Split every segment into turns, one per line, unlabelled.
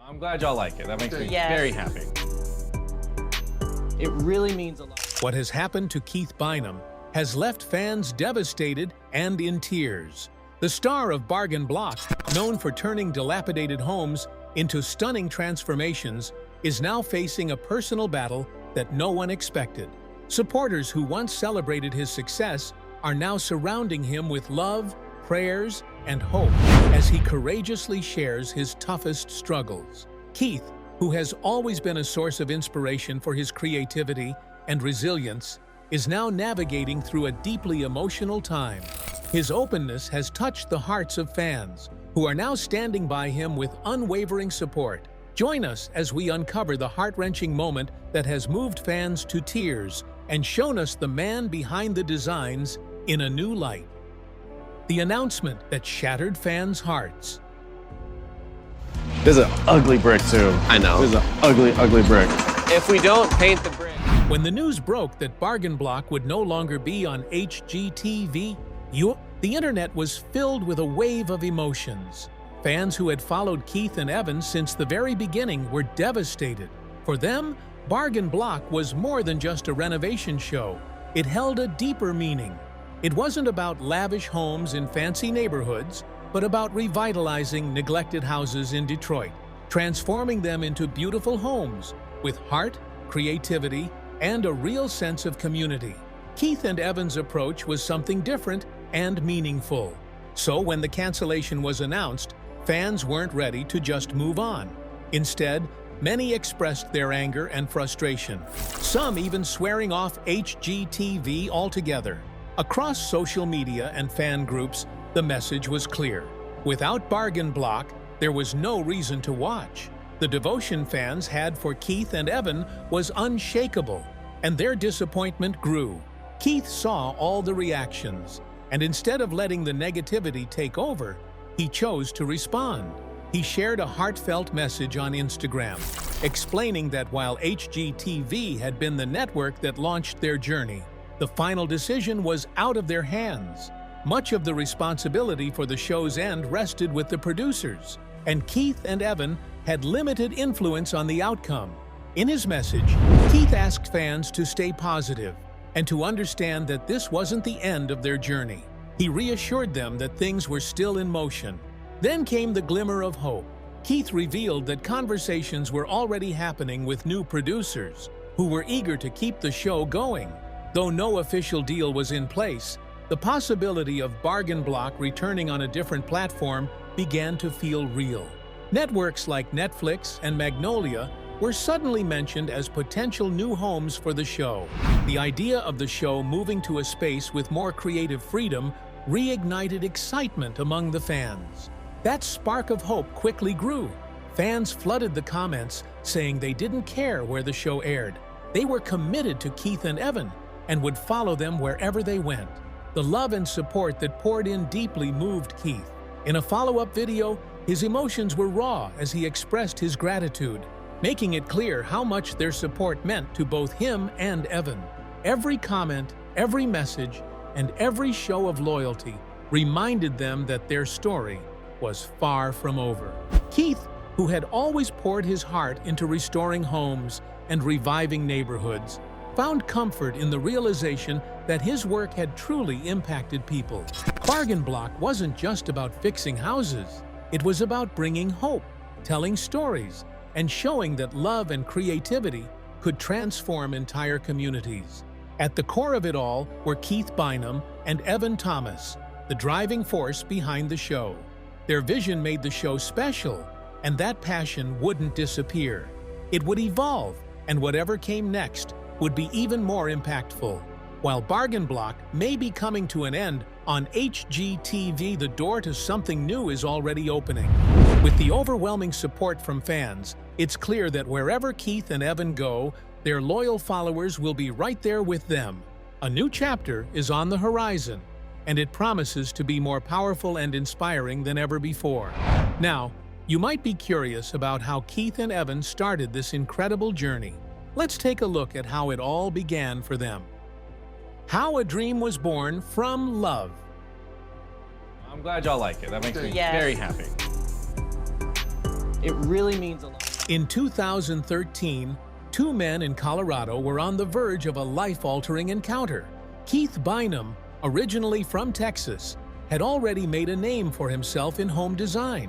I'm glad y'all like it. That makes me
Yes.
very happy. It really means a lot.
What has happened to Keith Bynum has left fans devastated and in tears. The star of Bargain Block, known for turning dilapidated homes into stunning transformations, is now facing a personal battle that no one expected. Supporters who once celebrated his success are now surrounding him with love, prayers, and hope as he courageously shares his toughest struggles. Keith, who has always been a source of inspiration for his creativity and resilience, is now navigating through a deeply emotional time. His openness has touched the hearts of fans, who are now standing by him with unwavering support. Join us as we uncover the heart-wrenching moment that has moved fans to tears and shown us the man behind the designs in a new light. The announcement that shattered fans' hearts.
This is an ugly brick, too.
I know.
This is an ugly, ugly brick.
If we don't paint the brick.
When the news broke that Bargain Block would no longer be on HGTV, the internet was filled with a wave of emotions. Fans who had followed Keith and Evan since the very beginning were devastated. For them, Bargain Block was more than just a renovation show. It held a deeper meaning. It wasn't about lavish homes in fancy neighborhoods, but about revitalizing neglected houses in Detroit, transforming them into beautiful homes with heart, creativity, and a real sense of community. Keith and Evan's approach was something different and meaningful. So when the cancellation was announced, fans weren't ready to just move on. Instead, many expressed their anger and frustration, some even swearing off HGTV altogether. Across social media and fan groups, the message was clear. Without Bargain Block, there was no reason to watch. The devotion fans had for Keith and Evan was unshakable, and their disappointment grew. Keith saw all the reactions, and instead of letting the negativity take over, he chose to respond. He shared a heartfelt message on Instagram, explaining that while HGTV had been the network that launched their journey, the final decision was out of their hands. Much of the responsibility for the show's end rested with the producers, and Keith and Evan had limited influence on the outcome. In his message, Keith asked fans to stay positive and to understand that this wasn't the end of their journey. He reassured them that things were still in motion. Then came the glimmer of hope. Keith revealed that conversations were already happening with new producers who were eager to keep the show going. Though no official deal was in place, the possibility of Bargain Block returning on a different platform began to feel real. Networks like Netflix and Magnolia were suddenly mentioned as potential new homes for the show. The idea of the show moving to a space with more creative freedom reignited excitement among the fans. That spark of hope quickly grew. Fans flooded the comments, saying they didn't care where the show aired. They were committed to Keith and Evan and would follow them wherever they went. The love and support that poured in deeply moved Keith. In a follow-up video, his emotions were raw as he expressed his gratitude, making it clear how much their support meant to both him and Evan. Every comment, every message, and every show of loyalty reminded them that their story was far from over. Keith, who had always poured his heart into restoring homes and reviving neighborhoods, found comfort in the realization that his work had truly impacted people. Bargain Block wasn't just about fixing houses. It was about bringing hope, telling stories, and showing that love and creativity could transform entire communities. At the core of it all were Keith Bynum and Evan Thomas, the driving force behind the show. Their vision made the show special, and that passion wouldn't disappear. It would evolve, and whatever came next would be even more impactful. While Bargain Block may be coming to an end, on HGTV the door to something new is already opening. With the overwhelming support from fans, it's clear that wherever Keith and Evan go, their loyal followers will be right there with them. A new chapter is on the horizon, and it promises to be more powerful and inspiring than ever before. Now, you might be curious about how Keith and Evan started this incredible journey. Let's take a look at how it all began for them. How a dream was born from love.
I'm glad y'all like it. That makes me
Yes.
very happy.
It really means a lot.
In 2013, two men in Colorado were on the verge of a life-altering encounter. Keith Bynum, originally from Texas, had already made a name for himself in home design.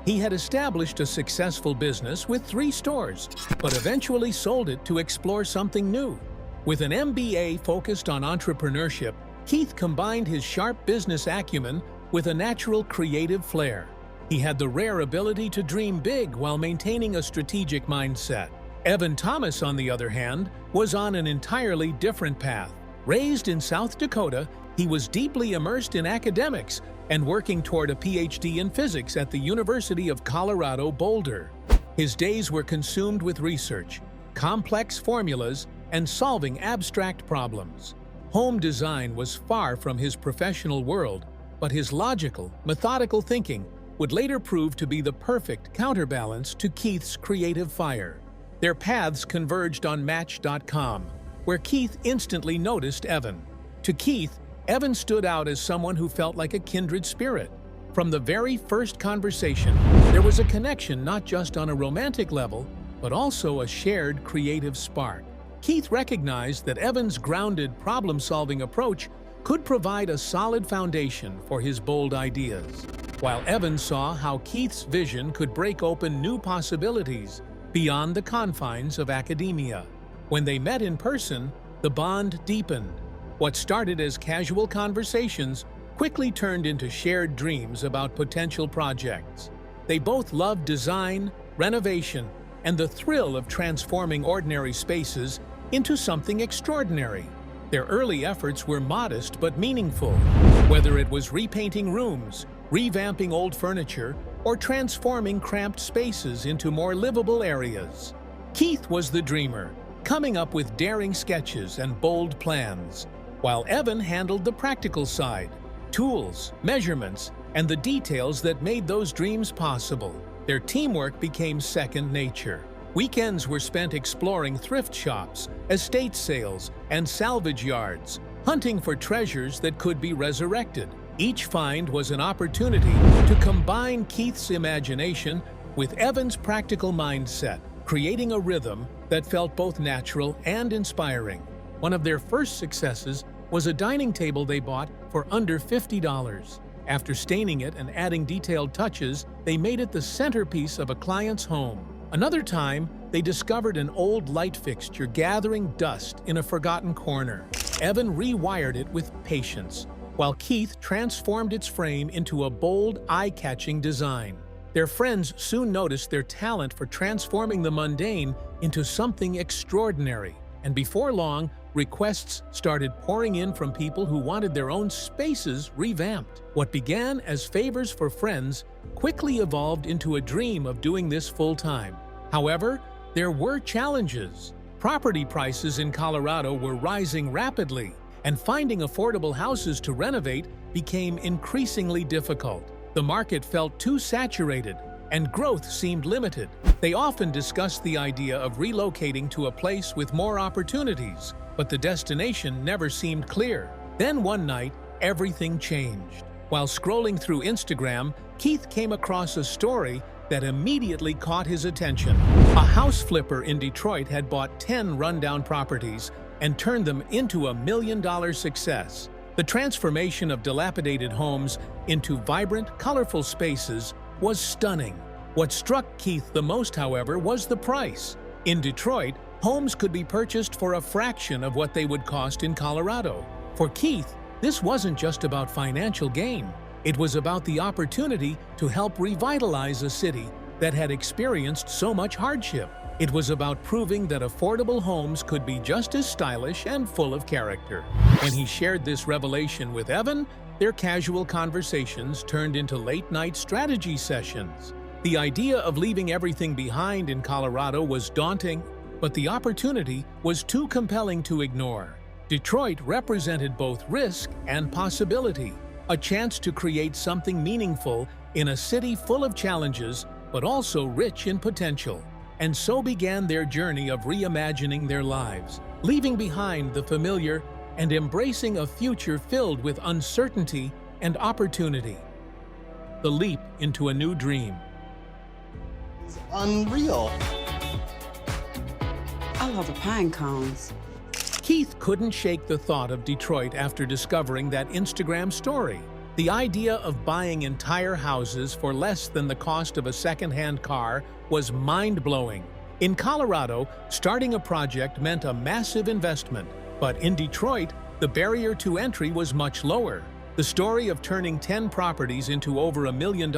He had established a successful business with 3 stores, but eventually sold it to explore something new. With an MBA focused on entrepreneurship, Keith combined his sharp business acumen with a natural creative flair. He had the rare ability to dream big while maintaining a strategic mindset. Evan Thomas, on the other hand, was on an entirely different path. Raised in South Dakota, he was deeply immersed in academics and working toward a PhD in physics at the University of Colorado Boulder. His days were consumed with research, complex formulas, and solving abstract problems. Home design was far from his professional world, but his logical, methodical thinking would later prove to be the perfect counterbalance to Keith's creative fire. Their paths converged on Match.com, where Keith instantly noticed Evan. To Keith, Evan stood out as someone who felt like a kindred spirit. From the very first conversation, there was a connection not just on a romantic level, but also a shared creative spark. Keith recognized that Evan's grounded, problem-solving approach could provide a solid foundation for his bold ideas, while Evan saw how Keith's vision could break open new possibilities beyond the confines of academia. When they met in person, the bond deepened. What started as casual conversations quickly turned into shared dreams about potential projects. They both loved design, renovation, and the thrill of transforming ordinary spaces into something extraordinary. Their early efforts were modest but meaningful, whether it was repainting rooms, revamping old furniture, or transforming cramped spaces into more livable areas. Keith was the dreamer, coming up with daring sketches and bold plans, while Evan handled the practical side, tools, measurements, and the details that made those dreams possible. Their teamwork became second nature. Weekends were spent exploring thrift shops, estate sales, and salvage yards, hunting for treasures that could be resurrected. Each find was an opportunity to combine Keith's imagination with Evan's practical mindset, creating a rhythm that felt both natural and inspiring. One of their first successes was a dining table they bought for under $50. After staining it and adding detailed touches, they made it the centerpiece of a client's home. Another time, they discovered an old light fixture gathering dust in a forgotten corner. Evan rewired it with patience, while Keith transformed its frame into a bold, eye-catching design. Their friends soon noticed their talent for transforming the mundane into something extraordinary, and before long, requests started pouring in from people who wanted their own spaces revamped. What began as favors for friends quickly evolved into a dream of doing this full-time. However, there were challenges. Property prices in Colorado were rising rapidly, and finding affordable houses to renovate became increasingly difficult. The market felt too saturated, and growth seemed limited. They often discussed the idea of relocating to a place with more opportunities, but the destination never seemed clear. Then one night, everything changed. While scrolling through Instagram, Keith came across a story that immediately caught his attention. A house flipper in Detroit had bought 10 rundown properties and turned them into $1 million success. The transformation of dilapidated homes into vibrant, colorful spaces was stunning. What struck Keith the most, however, was the price. In Detroit, homes could be purchased for a fraction of what they would cost in Colorado. For Keith, this wasn't just about financial gain. It was about the opportunity to help revitalize a city that had experienced so much hardship. It was about proving that affordable homes could be just as stylish and full of character. When he shared this revelation with Evan, their casual conversations turned into late-night strategy sessions. The idea of leaving everything behind in Colorado was daunting, but the opportunity was too compelling to ignore. Detroit represented both risk and possibility, a chance to create something meaningful in a city full of challenges, but also rich in potential. And so began their journey of reimagining their lives, leaving behind the familiar and embracing a future filled with uncertainty and opportunity. The leap into a new dream.
It's unreal.
I love the pine cones.
Keith couldn't shake the thought of Detroit after discovering that Instagram story. The idea of buying entire houses for less than the cost of a second-hand car was mind-blowing. In Colorado, starting a project meant a massive investment, but in Detroit, the barrier to entry was much lower. The story of turning 10 properties into over $1 million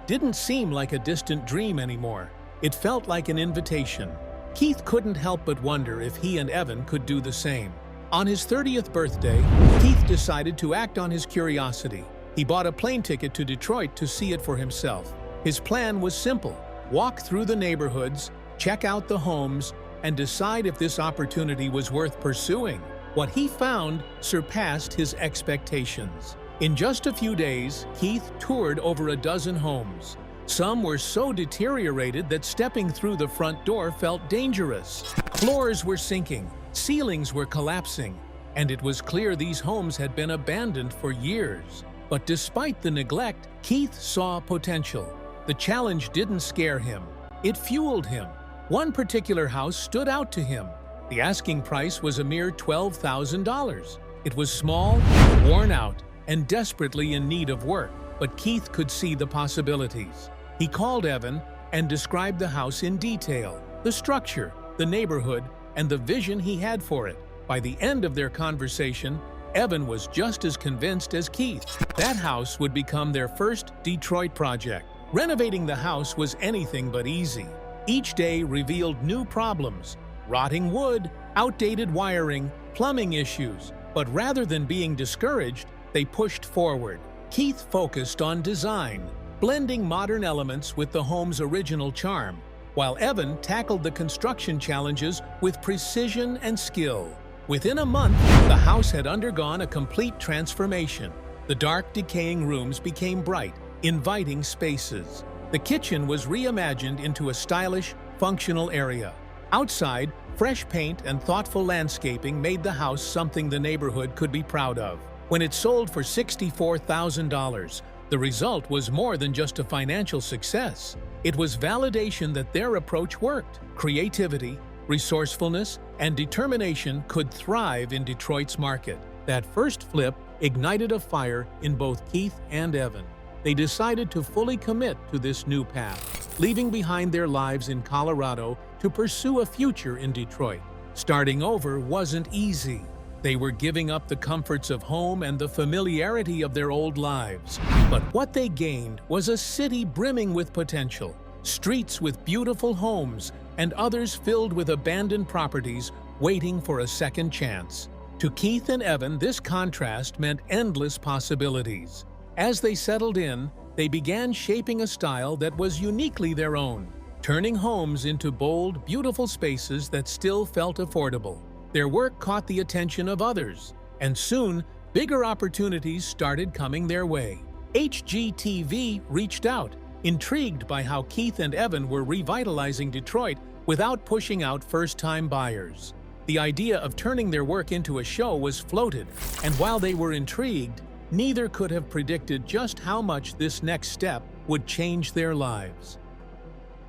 didn't seem like a distant dream anymore. It felt like an invitation. Keith couldn't help but wonder if he and Evan could do the same. On his 30th birthday, Keith decided to act on his curiosity. He bought a plane ticket to Detroit to see it for himself. His plan was simple: walk through the neighborhoods, check out the homes, and decide if this opportunity was worth pursuing. What he found surpassed his expectations. In just a few days, Keith toured over a dozen homes. Some were so deteriorated that stepping through the front door felt dangerous. Floors were sinking, ceilings were collapsing, and it was clear these homes had been abandoned for years. But despite the neglect, Keith saw potential. The challenge didn't scare him. It fueled him. One particular house stood out to him. The asking price was a mere $12,000. It was small, worn out, and desperately in need of work, but Keith could see the possibilities. He called Evan and described the house in detail, the structure, the neighborhood, and the vision he had for it. By the end of their conversation, Evan was just as convinced as Keith. That house would become their first Detroit project. Renovating the house was anything but easy. Each day revealed new problems: rotting wood, outdated wiring, plumbing issues. But rather than being discouraged, they pushed forward. Keith focused on design, blending modern elements with the home's original charm, while Evan tackled the construction challenges with precision and skill. Within a month, the house had undergone a complete transformation. The dark, decaying rooms became bright, inviting spaces. The kitchen was reimagined into a stylish, functional area. Outside, fresh paint and thoughtful landscaping made the house something the neighborhood could be proud of. When it sold for $64,000, the result was more than just a financial success. It was validation that their approach worked. Creativity, resourcefulness, and determination could thrive in Detroit's market. That first flip ignited a fire in both Keith and Evan. They decided to fully commit to this new path, leaving behind their lives in Colorado to pursue a future in Detroit. Starting over wasn't easy. They were giving up the comforts of home and the familiarity of their old lives. But what they gained was a city brimming with potential, streets with beautiful homes, and others filled with abandoned properties waiting for a second chance. To Keith and Evan, this contrast meant endless possibilities. As they settled in, they began shaping a style that was uniquely their own, turning homes into bold, beautiful spaces that still felt affordable. Their work caught the attention of others, and soon, bigger opportunities started coming their way. HGTV reached out, intrigued by how Keith and Evan were revitalizing Detroit without pushing out first-time buyers. The idea of turning their work into a show was floated, and while they were intrigued, neither could have predicted just how much this next step would change their lives.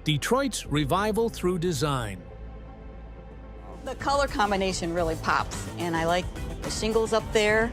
Detroit's revival through design.
The color combination really pops, and I like the shingles up there.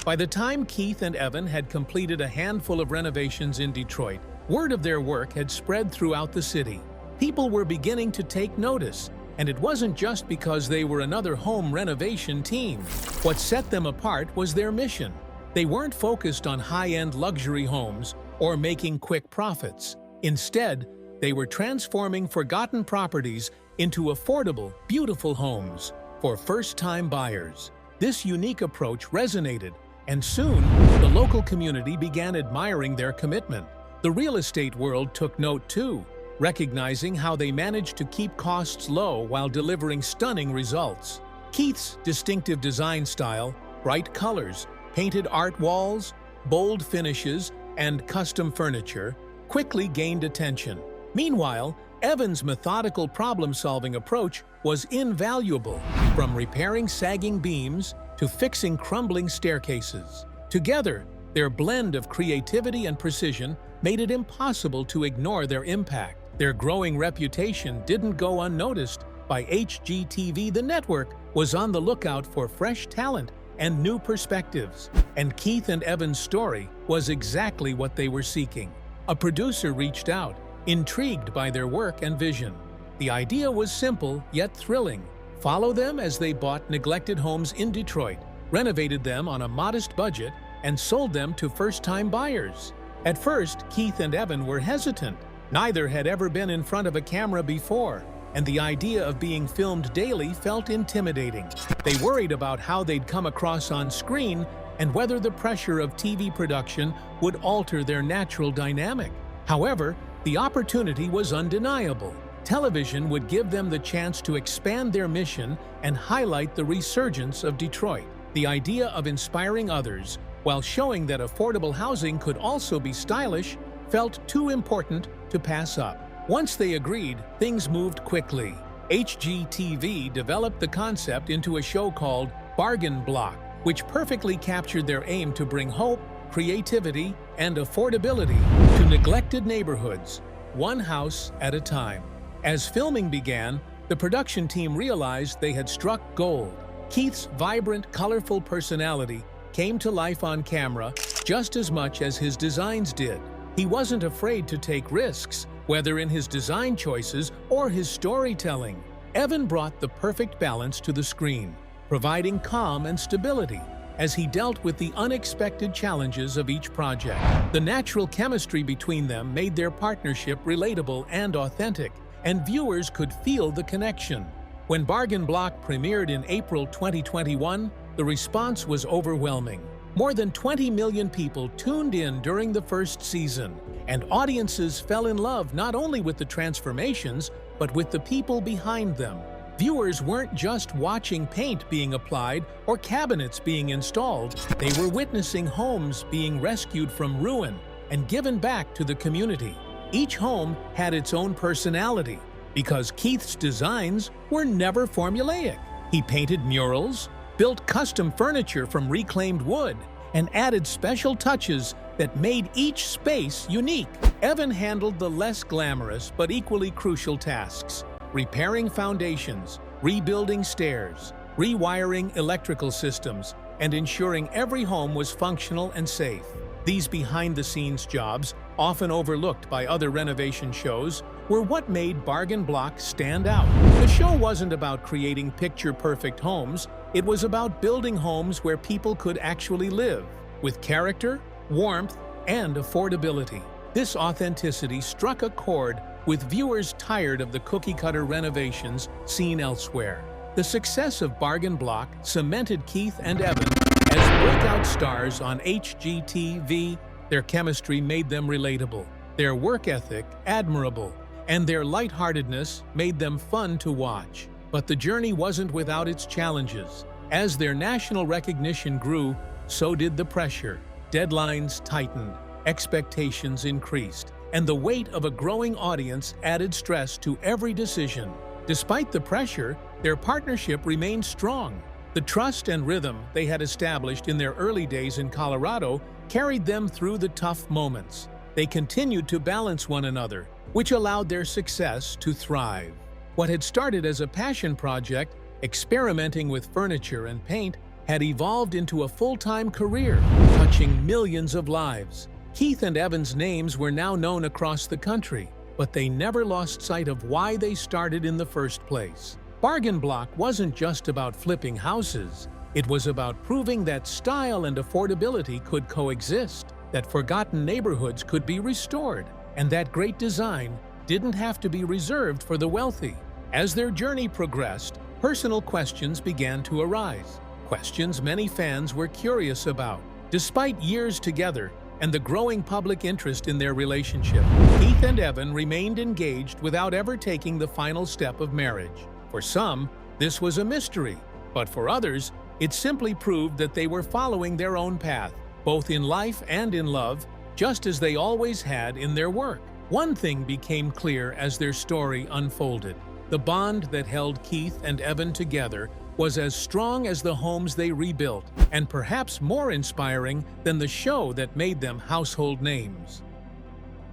By the time Keith and Evan had completed a handful of renovations in Detroit, word of their work had spread throughout the city. People were beginning to take notice, and it wasn't just because they were another home renovation team. What set them apart was their mission. They weren't focused on high-end luxury homes or making quick profits. Instead, they were transforming forgotten properties into affordable, beautiful homes for first-time buyers. This unique approach resonated, and soon, the local community began admiring their commitment. The real estate world took note too, recognizing how they managed to keep costs low while delivering stunning results. Keith's distinctive design style, bright colors, painted art walls, bold finishes, and custom furniture quickly gained attention. Meanwhile, Evan's methodical problem-solving approach was invaluable, from repairing sagging beams to fixing crumbling staircases. Together, their blend of creativity and precision made it impossible to ignore their impact. Their growing reputation didn't go unnoticed by HGTV. The network was on the lookout for fresh talent and new perspectives, and Keith and Evan's story was exactly what they were seeking. A producer reached out, intrigued by their work and vision. The idea was simple yet thrilling. Follow them as they bought neglected homes in Detroit, renovated them on a modest budget, and sold them to first-time buyers. At first, Keith and Evan were hesitant. Neither had ever been in front of a camera before, and the idea of being filmed daily felt intimidating. They worried about how they'd come across on screen and whether the pressure of TV production would alter their natural dynamic. However, the opportunity was undeniable. Television would give them the chance to expand their mission and highlight the resurgence of Detroit. The idea of inspiring others while showing that affordable housing could also be stylish felt too important to pass up. Once they agreed, things moved quickly. HGTV developed the concept into a show called Bargain Block, which perfectly captured their aim to bring hope, creativity, and affordability to neglected neighborhoods, one house at a time. As filming began, the production team realized they had struck gold. Keith's vibrant, colorful personality came to life on camera just as much as his designs did. He wasn't afraid to take risks, whether in his design choices or his storytelling. Evan brought the perfect balance to the screen, providing calm and stability as he dealt with the unexpected challenges of each project. The natural chemistry between them made their partnership relatable and authentic, and viewers could feel the connection. When Bargain Block premiered in April 2021, the response was overwhelming. More than 20 million people tuned in during the first season, and audiences fell in love not only with the transformations, but with the people behind them. Viewers weren't just watching paint being applied or cabinets being installed, they were witnessing homes being rescued from ruin and given back to the community. Each home had its own personality, because Keith's designs were never formulaic. He painted murals, built custom furniture from reclaimed wood, and added special touches that made each space unique. Evan handled the less glamorous but equally crucial tasks: repairing foundations, rebuilding stairs, rewiring electrical systems, and ensuring every home was functional and safe. These behind-the-scenes jobs, often overlooked by other renovation shows, were what made Bargain Block stand out. The show wasn't about creating picture-perfect homes, it was about building homes where people could actually live, with character, warmth, and affordability. This authenticity struck a chord with viewers tired of the cookie-cutter renovations seen elsewhere. The success of Bargain Block cemented Keith and Evan as breakout stars on HGTV. Their chemistry made them relatable, their work ethic admirable, and their lightheartedness made them fun to watch. But the journey wasn't without its challenges. As their national recognition grew, so did the pressure. Deadlines tightened, expectations increased, and the weight of a growing audience added stress to every decision. Despite the pressure, their partnership remained strong. The trust and rhythm they had established in their early days in Colorado carried them through the tough moments. They continued to balance one another, which allowed their success to thrive. What had started as a passion project, experimenting with furniture and paint, had evolved into a full-time career, touching millions of lives. Keith and Evan's names were now known across the country, but they never lost sight of why they started in the first place. Bargain Block wasn't just about flipping houses. It was about proving that style and affordability could coexist, that forgotten neighborhoods could be restored, and that great design didn't have to be reserved for the wealthy. As their journey progressed, personal questions began to arise. Questions many fans were curious about. Despite years together and the growing public interest in their relationship, Keith and Evan remained engaged without ever taking the final step of marriage. For some, this was a mystery, but for others, it simply proved that they were following their own path, both in life and in love, just as they always had in their work. One thing became clear as their story unfolded. The bond that held Keith and Evan together was as strong as the homes they rebuilt, and perhaps more inspiring than the show that made them household names.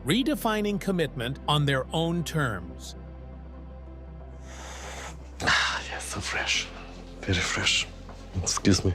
redefining commitment on their own terms.
Yeah, so fresh. Very fresh. Excuse me.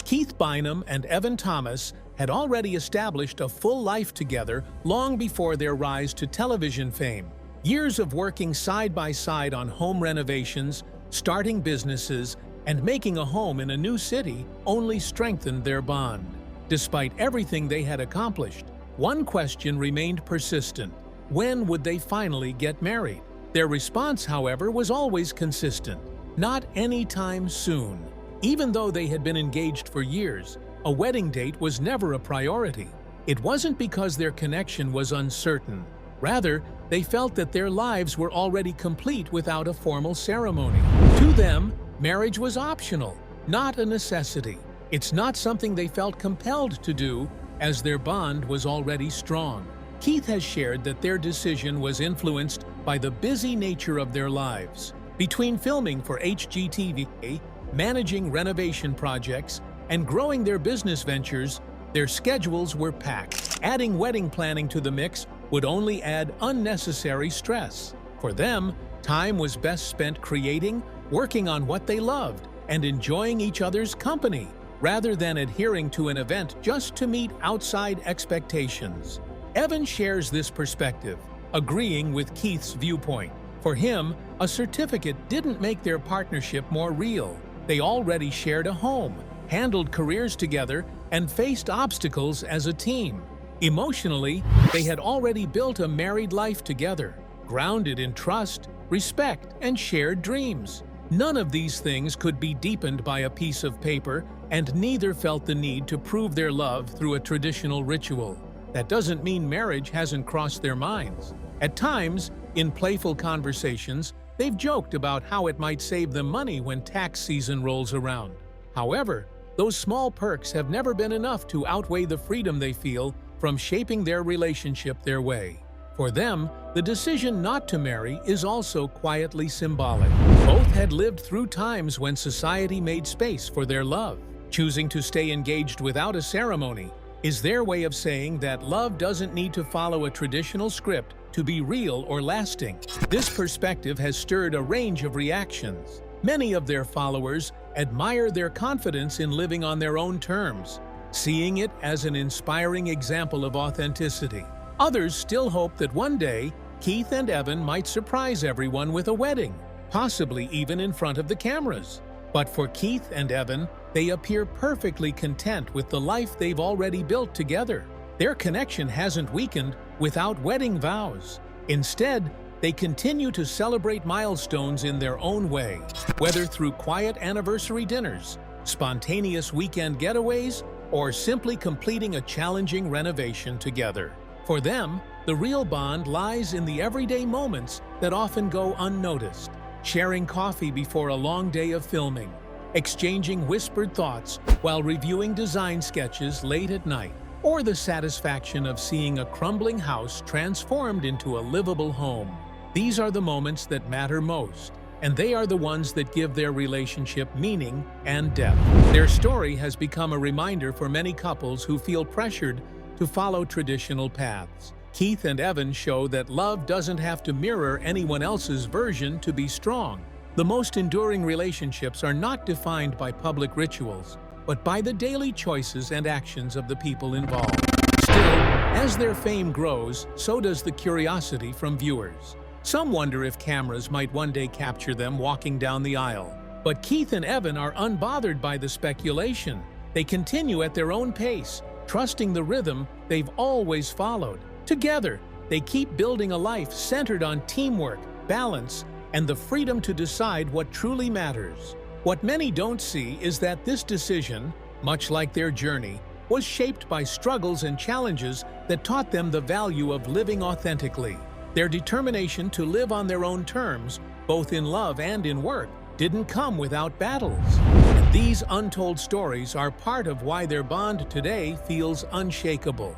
Keith Bynum and Evan Thomas had already established a full life together long before their rise to television fame. Years of working side by side on home renovations, starting businesses, and making a home in a new city only strengthened their bond. Despite everything they had accomplished, one question remained persistent: when would they finally get married? Their response, however, was always consistent: not anytime soon. Even though they had been engaged for years, a wedding date was never a priority. It wasn't because their connection was uncertain. Rather, they felt that their lives were already complete without a formal ceremony. To them, marriage was optional, not a necessity. It's not something they felt compelled to do, as their bond was already strong. Keith has shared that their decision was influenced by the busy nature of their lives. Between filming for HGTV, managing renovation projects, and growing their business ventures, their schedules were packed. Adding wedding planning to the mix would only add unnecessary stress. For them, time was best spent creating, working on what they loved, and enjoying each other's company, rather than adhering to an event just to meet outside expectations. Evan shares this perspective, agreeing with Keith's viewpoint. For him, a certificate didn't make their partnership more real. They already shared a home, handled careers together, and faced obstacles as a team. Emotionally, they had already built a married life together, grounded in trust, respect, and shared dreams. None of these things could be deepened by a piece of paper, and neither felt the need to prove their love through a traditional ritual. That doesn't mean marriage hasn't crossed their minds. At times, in playful conversations, they've joked about how it might save them money when tax season rolls around. However, those small perks have never been enough to outweigh the freedom they feel from shaping their relationship their way. For them, the decision not to marry is also quietly symbolic. Both had lived through times when society made space for their love. Choosing to stay engaged without a ceremony is their way of saying that love doesn't need to follow a traditional script to be real or lasting. This perspective has stirred a range of reactions. Many of their followers admire their confidence in living on their own terms, seeing it as an inspiring example of authenticity. Others still hope that one day, Keith and Evan might surprise everyone with a wedding, possibly even in front of the cameras. But for Keith and Evan, they appear perfectly content with the life they've already built together. Their connection hasn't weakened without wedding vows. Instead, they continue to celebrate milestones in their own way, whether through quiet anniversary dinners, spontaneous weekend getaways, or simply completing a challenging renovation together. For them, the real bond lies in the everyday moments that often go unnoticed. Sharing coffee before a long day of filming, exchanging whispered thoughts while reviewing design sketches late at night, or the satisfaction of seeing a crumbling house transformed into a livable home. These are the moments that matter most, and they are the ones that give their relationship meaning and depth. Their story has become a reminder for many couples who feel pressured to follow traditional paths. Keith and Evan show that love doesn't have to mirror anyone else's version to be strong. The most enduring relationships are not defined by public rituals, but by the daily choices and actions of the people involved. Still, as their fame grows, so does the curiosity from viewers. Some wonder if cameras might one day capture them walking down the aisle. But Keith and Evan are unbothered by the speculation. They continue at their own pace, trusting the rhythm they've always followed. Together, they keep building a life centered on teamwork, balance, and the freedom to decide what truly matters. What many don't see is that this decision, much like their journey, was shaped by struggles and challenges that taught them the value of living authentically. Their determination to live on their own terms, both in love and in work, didn't come without battles. And these untold stories are part of why their bond today feels unshakable.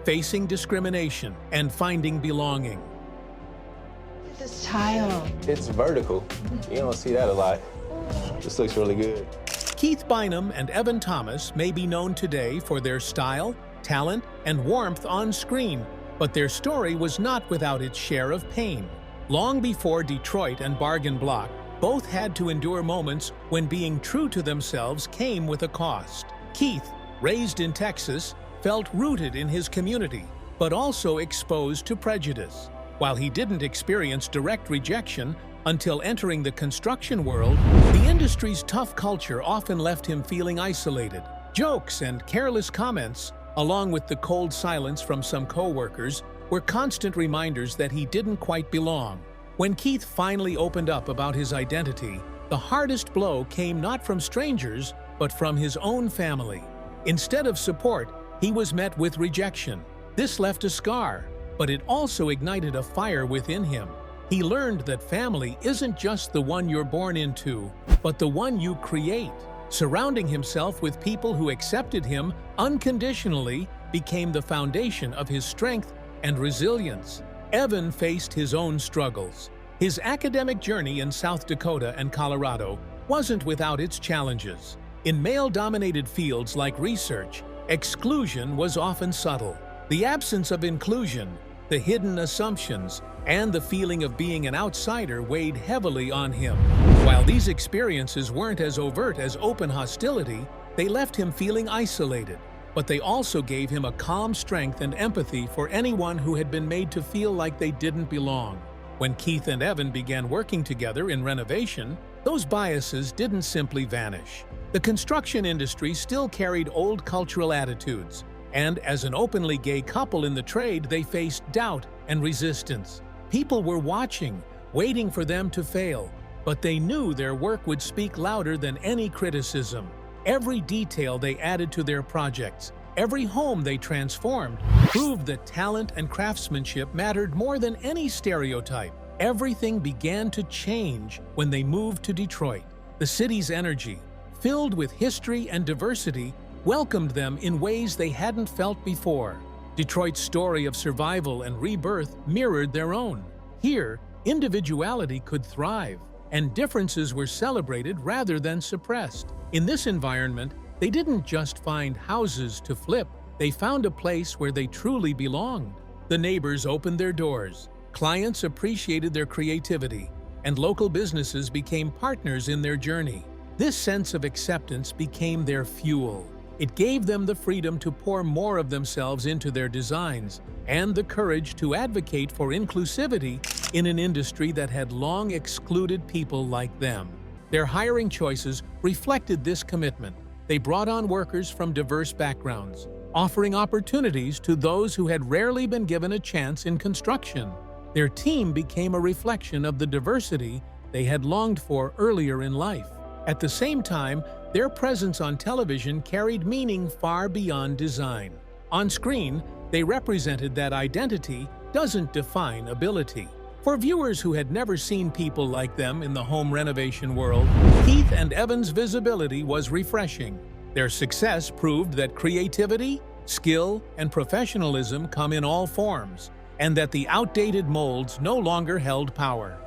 Facing discrimination and finding belonging.
This tile.
It's vertical. You don't see that a lot. This looks really good.
Keith Bynum and Evan Thomas may be known today for their style, talent, and warmth on screen, But their story was not without its share of pain. Long before Detroit and Bargain Block, both had to endure moments when being true to themselves came with a cost. Keith, raised in Texas, felt rooted in his community, but also exposed to prejudice. While he didn't experience direct rejection until entering the construction world, the industry's tough culture often left him feeling isolated. Jokes and careless comments, along with the cold silence from some co-workers, were constant reminders that he didn't quite belong. When Keith finally opened up about his identity, the hardest blow came not from strangers, but from his own family. Instead of support, he was met with rejection. This left a scar, but it also ignited a fire within him. He learned that family isn't just the one you're born into, but the one you create. Surrounding himself with people who accepted him unconditionally became the foundation of his strength and resilience. Evan faced his own struggles. His academic journey in South Dakota and Colorado wasn't without its challenges. In male-dominated fields like research, exclusion was often subtle. The absence of inclusion, the hidden assumptions, and the feeling of being an outsider weighed heavily on him. While these experiences weren't as overt as open hostility, they left him feeling isolated. But they also gave him a calm strength and empathy for anyone who had been made to feel like they didn't belong. When Keith and Evan began working together in renovation, those biases didn't simply vanish. The construction industry still carried old cultural attitudes, and as an openly gay couple in the trade, they faced doubt and resistance. People were watching, waiting for them to fail, but they knew their work would speak louder than any criticism. Every detail they added to their projects, every home they transformed, proved that talent and craftsmanship mattered more than any stereotype. Everything began to change when they moved to Detroit. The city's energy, filled with history and diversity, welcomed them in ways they hadn't felt before. Detroit's story of survival and rebirth mirrored their own. Here, individuality could thrive, and differences were celebrated rather than suppressed. In this environment, they didn't just find houses to flip, they found a place where they truly belonged. The neighbors opened their doors, clients appreciated their creativity, and local businesses became partners in their journey. This sense of acceptance became their fuel. It gave them the freedom to pour more of themselves into their designs and the courage to advocate for inclusivity in an industry that had long excluded people like them. Their hiring choices reflected this commitment. They brought on workers from diverse backgrounds, offering opportunities to those who had rarely been given a chance in construction. Their team became a reflection of the diversity they had longed for earlier in life. At the same time, their presence on television carried meaning far beyond design. On screen, they represented that identity doesn't define ability. For viewers who had never seen people like them in the home renovation world, Keith and Evan's visibility was refreshing. Their success proved that creativity, skill, and professionalism come in all forms, and that the outdated molds no longer held power.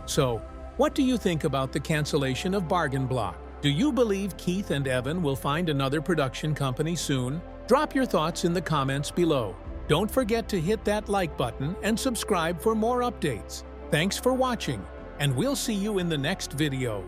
So, what do you think about the cancellation of Bargain Block? Do you believe Keith and Evan will find another production company soon? Drop your thoughts in the comments below. Don't forget to hit that like button and subscribe for more updates. Thanks for watching, and we'll see you in the next video.